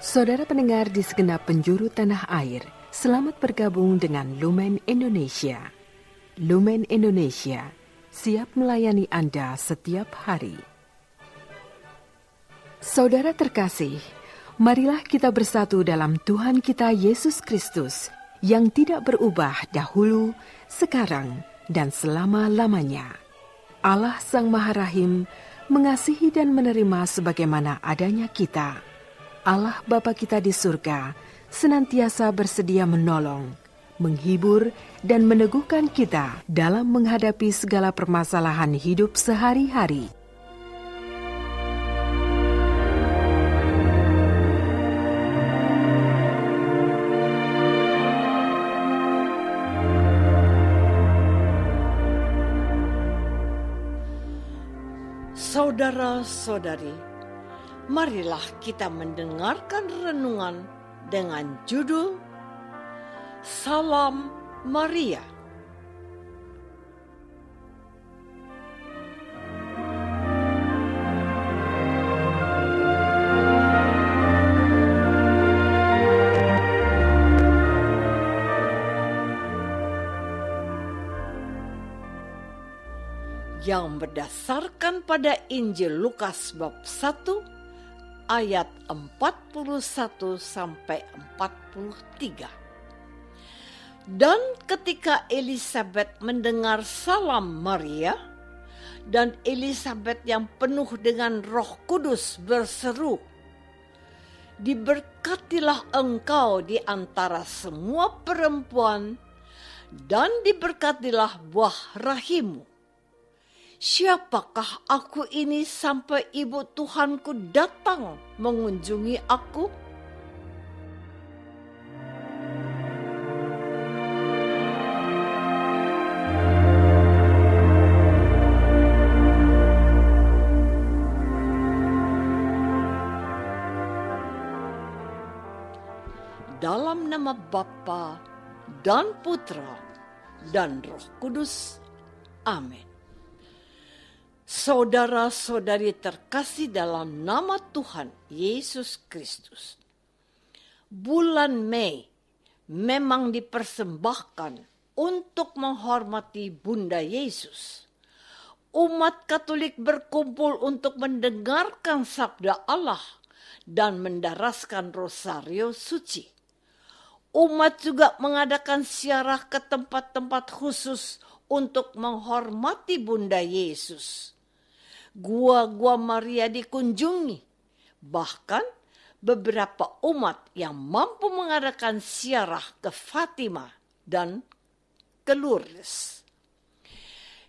Saudara pendengar di segenap penjuru tanah air, selamat bergabung dengan Lumen Indonesia. Lumen Indonesia siap melayani Anda setiap hari. Saudara terkasih, marilah kita bersatu dalam Tuhan kita Yesus Kristus yang tidak berubah dahulu, sekarang, dan selama-lamanya. Allah Sang Maha Rahim mengasihi dan menerima sebagaimana adanya kita. Allah Bapa kita di surga senantiasa bersedia menolong, menghibur, dan meneguhkan kita dalam menghadapi segala permasalahan hidup sehari-hari. Saudara-saudari, marilah kita mendengarkan renungan dengan judul Salam Maria. Yang berdasarkan pada Injil Lukas bab 1 ayat 41 sampai 43. Dan ketika Elisabet mendengar salam Maria, dan Elisabet yang penuh dengan Roh Kudus berseru, "Diberkatilah engkau di antara semua perempuan, dan diberkatilah buah rahimmu. Siapakah aku ini sampai ibu Tuhanku datang mengunjungi aku?" Dalam nama Bapa dan Putra dan Roh Kudus. Amin. Saudara-saudari terkasih dalam nama Tuhan Yesus Kristus. Bulan Mei memang dipersembahkan untuk menghormati Bunda Yesus. Umat Katolik berkumpul untuk mendengarkan sabda Allah dan mendaraskan rosario suci. Umat juga mengadakan ziarah ke tempat-tempat khusus untuk menghormati Bunda Yesus. Gua-gua Maria dikunjungi. Bahkan beberapa umat yang mampu mengadakan ziarah ke Fatima dan ke Lourdes.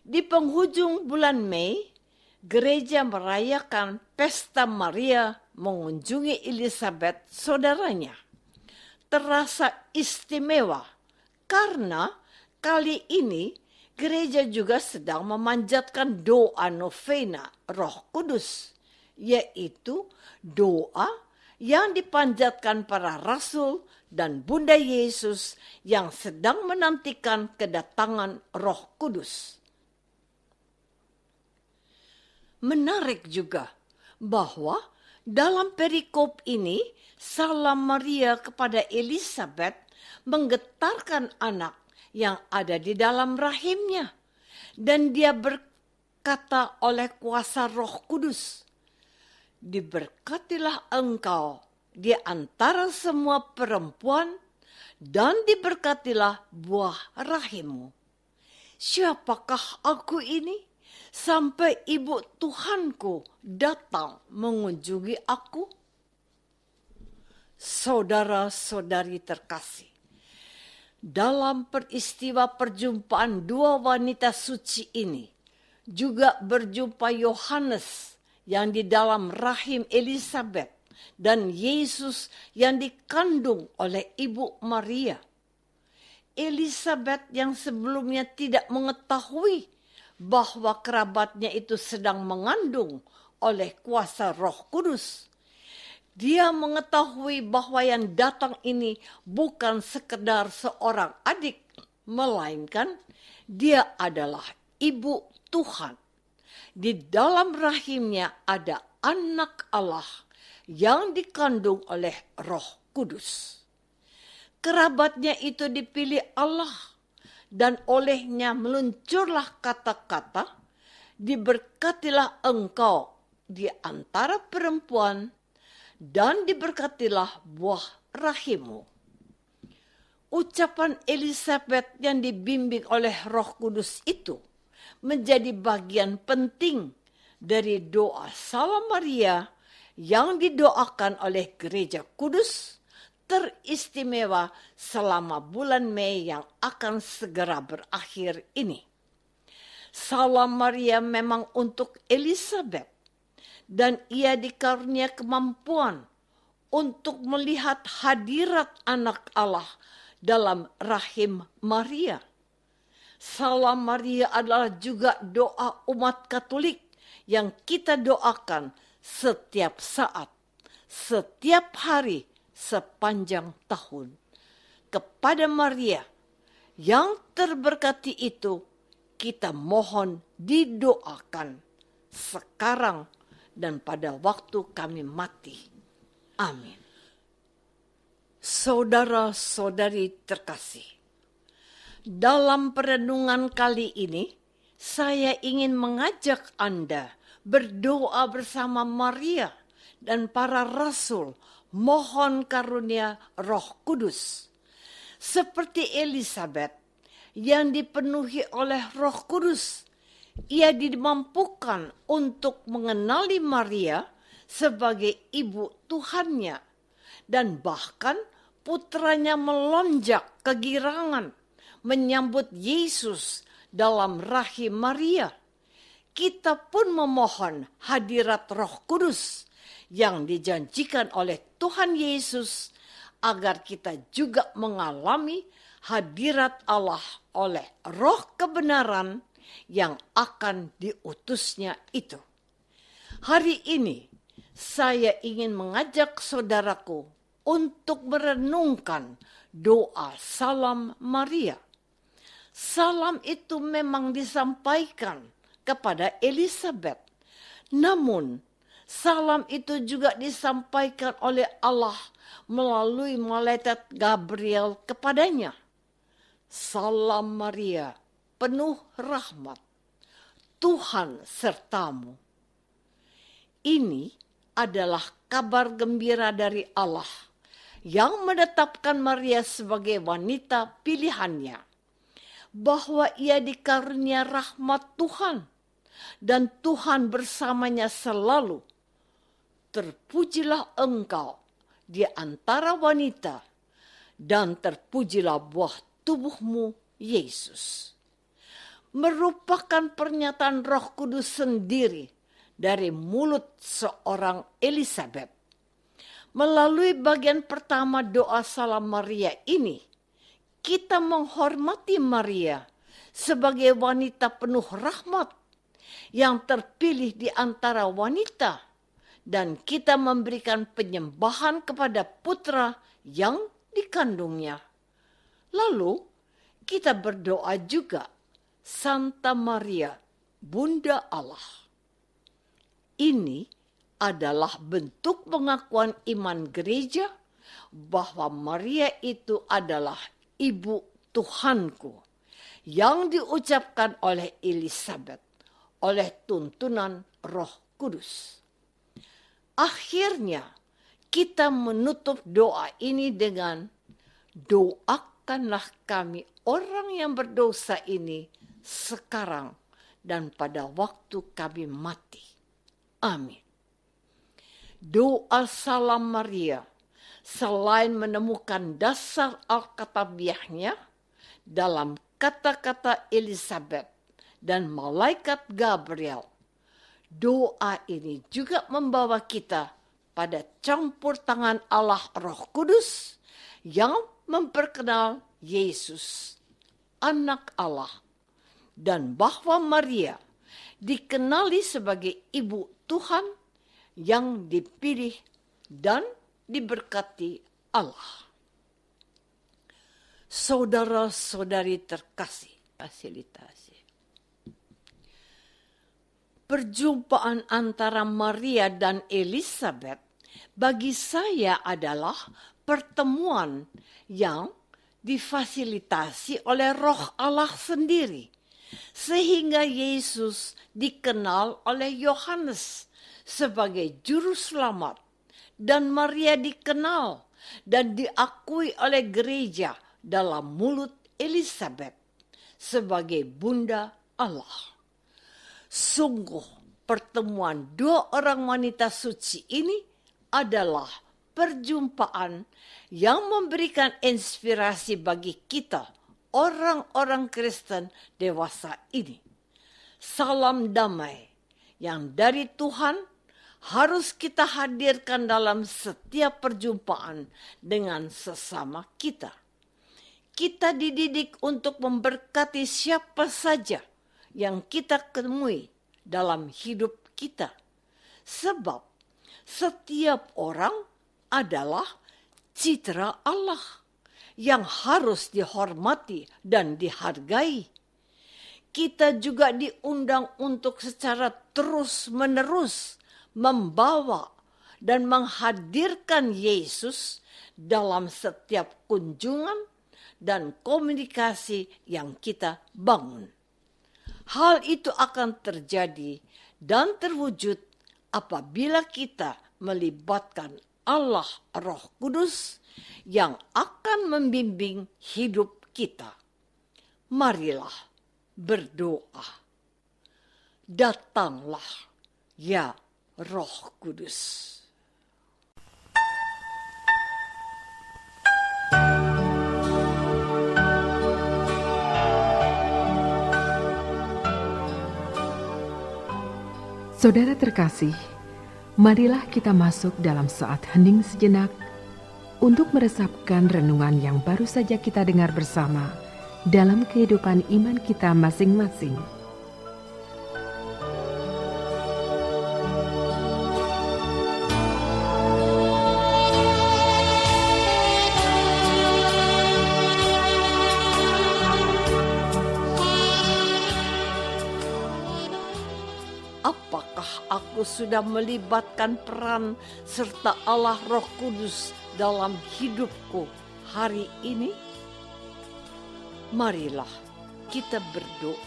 Di penghujung bulan Mei, gereja merayakan pesta Maria mengunjungi Elisabet saudaranya. Terasa istimewa karena kali ini gereja juga sedang memanjatkan doa novena Roh Kudus, yaitu doa yang dipanjatkan para rasul dan Bunda Yesus yang sedang menantikan kedatangan Roh Kudus. Menarik juga bahwa dalam perikop ini salam Maria kepada Elisabet menggetarkan anak yang ada di dalam rahimnya. Dan dia berkata oleh kuasa Roh Kudus, "Diberkatilah engkau di antara semua perempuan, dan diberkatilah buah rahimmu." Siapakah aku ini sampai ibu Tuhanku datang mengunjungi aku? Saudara-saudari terkasih, dalam peristiwa perjumpaan dua wanita suci ini, juga berjumpa Yohanes yang di dalam rahim Elisabet dan Yesus yang dikandung oleh Ibu Maria. Elisabet yang sebelumnya tidak mengetahui bahwa kerabatnya itu sedang mengandung oleh kuasa Roh Kudus. Dia mengetahui bahwa yang datang ini bukan sekedar seorang adik, melainkan dia adalah ibu Tuhan. Di dalam rahimnya ada anak Allah yang dikandung oleh Roh Kudus. Kerabatnya itu dipilih Allah, dan olehnya meluncurlah kata-kata, diberkatilah engkau di antara perempuan, dan diberkatilah buah rahimmu. Ucapan Elisabet yang dibimbing oleh Roh Kudus itu menjadi bagian penting dari doa Salam Maria yang didoakan oleh Gereja Kudus teristimewa selama bulan Mei yang akan segera berakhir ini. Salam Maria memang untuk Elisabet, dan ia dikarunia kemampuan untuk melihat hadirat anak Allah dalam rahim Maria. Salam Maria adalah juga doa umat Katolik yang kita doakan setiap saat, setiap hari, sepanjang tahun. Kepada Maria yang terberkati itu, kita mohon didoakan sekarang dan pada waktu kami mati. Amin. Saudara-saudari terkasih, dalam perenungan kali ini, saya ingin mengajak Anda berdoa bersama Maria dan para rasul, mohon karunia Roh Kudus. Seperti Elisabet yang dipenuhi oleh Roh Kudus, ia dimampukan untuk mengenali Maria sebagai ibu Tuhannya, dan bahkan putranya melonjak kegirangan menyambut Yesus dalam rahim Maria. Kita pun memohon hadirat Roh Kudus yang dijanjikan oleh Tuhan Yesus agar kita juga mengalami hadirat Allah oleh Roh kebenaran yang akan diutusnya itu. Hari ini saya ingin mengajak saudaraku untuk merenungkan doa Salam Maria. Salam itu memang disampaikan kepada Elisabet, namun salam itu juga disampaikan oleh Allah melalui malaikat Gabriel kepadanya. Salam Maria, penuh rahmat, Tuhan sertamu. Ini adalah kabar gembira dari Allah yang menetapkan Maria sebagai wanita pilihannya, bahwa ia dikarunia rahmat Tuhan dan Tuhan bersamanya selalu. Terpujilah engkau di antara wanita, dan terpujilah buah tubuhmu, Yesus. Merupakan pernyataan Roh Kudus sendiri dari mulut seorang Elisabet. Melalui bagian pertama doa Salam Maria ini, kita menghormati Maria sebagai wanita penuh rahmat yang terpilih di antara wanita, dan kita memberikan penyembahan kepada putra yang dikandungnya. Lalu kita berdoa juga, Santa Maria, Bunda Allah. Ini adalah bentuk pengakuan iman gereja bahwa Maria itu adalah ibu Tuhanku, yang diucapkan oleh Elisabet oleh tuntunan Roh Kudus. Akhirnya kita menutup doa ini dengan, doakanlah kami orang yang berdosa ini sekarang dan pada waktu kami mati. Amin. Doa Salam Maria selain menemukan dasar Alkitabiahnya dalam kata-kata Elisabet dan malaikat Gabriel, doa ini juga membawa kita pada campur tangan Allah Roh Kudus yang memperkenal Yesus, anak Allah, dan bahwa Maria dikenali sebagai ibu Tuhan yang dipilih dan diberkati Allah. Saudara-saudari terkasih, fasilitasi. Perjumpaan antara Maria dan Elisabet bagi saya adalah pertemuan yang difasilitasi oleh Roh Allah sendiri, sehingga Yesus dikenal oleh Yohanes sebagai juru selamat, dan Maria dikenal dan diakui oleh gereja dalam mulut Elizabeth sebagai Bunda Allah. Sungguh pertemuan dua orang wanita suci ini adalah perjumpaan yang memberikan inspirasi bagi kita, orang-orang Kristen dewasa ini. Salam damai yang dari Tuhan harus kita hadirkan dalam setiap perjumpaan dengan sesama kita. Kita dididik untuk memberkati siapa saja yang kita temui dalam hidup kita. Sebab setiap orang adalah citra Allah yang harus dihormati dan dihargai. Kita juga diundang untuk secara terus-menerus membawa dan menghadirkan Yesus dalam setiap kunjungan dan komunikasi yang kita bangun. Hal itu akan terjadi dan terwujud apabila kita melibatkan Allah Roh Kudus yang akan membimbing hidup kita. Marilah berdoa. Datanglah ya Roh Kudus. Saudara terkasih, marilah kita masuk dalam saat hening sejenak untuk meresapkan renungan yang baru saja kita dengar bersama dalam kehidupan iman kita masing-masing. Apakah aku sudah melibatkan peran serta Allah Roh Kudus dalam hidupku hari ini? Marilah kita berdoa.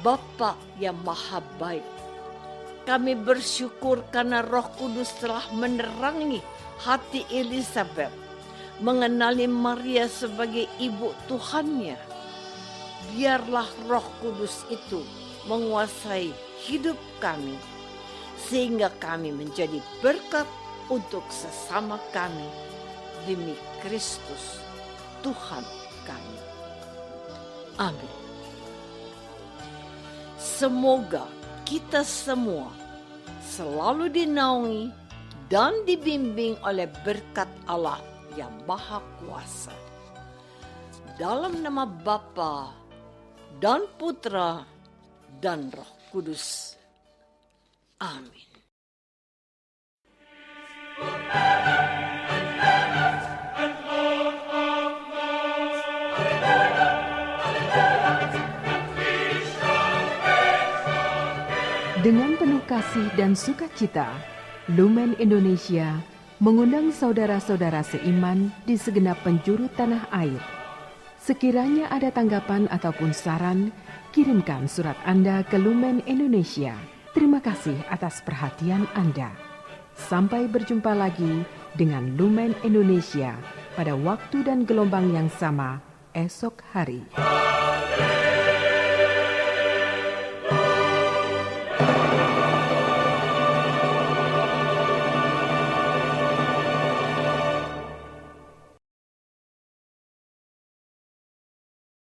Bapa yang Maha Baik, kami bersyukur karena Roh Kudus telah menerangi hati Elizabeth, mengenali Maria sebagai ibu Tuhannya. Biarlah Roh Kudus itu menguasai hidup kami, sehingga kami menjadi berkat untuk sesama kami demi Kristus Tuhan kami. Amin. Semoga kita semua selalu dinaungi dan dibimbing oleh berkat Allah yang Maha Kuasa. Dalam nama Bapa dan Putra dan Roh Kudus. Amin. Dengan penuh kasih dan sukacita, Lumen Indonesia mengundang saudara-saudara seiman di segenap penjuru tanah air. Sekiranya ada tanggapan ataupun saran, kirimkan surat Anda ke Lumen Indonesia. Terima kasih atas perhatian Anda. Sampai berjumpa lagi dengan Lumen Indonesia pada waktu dan gelombang yang sama esok hari.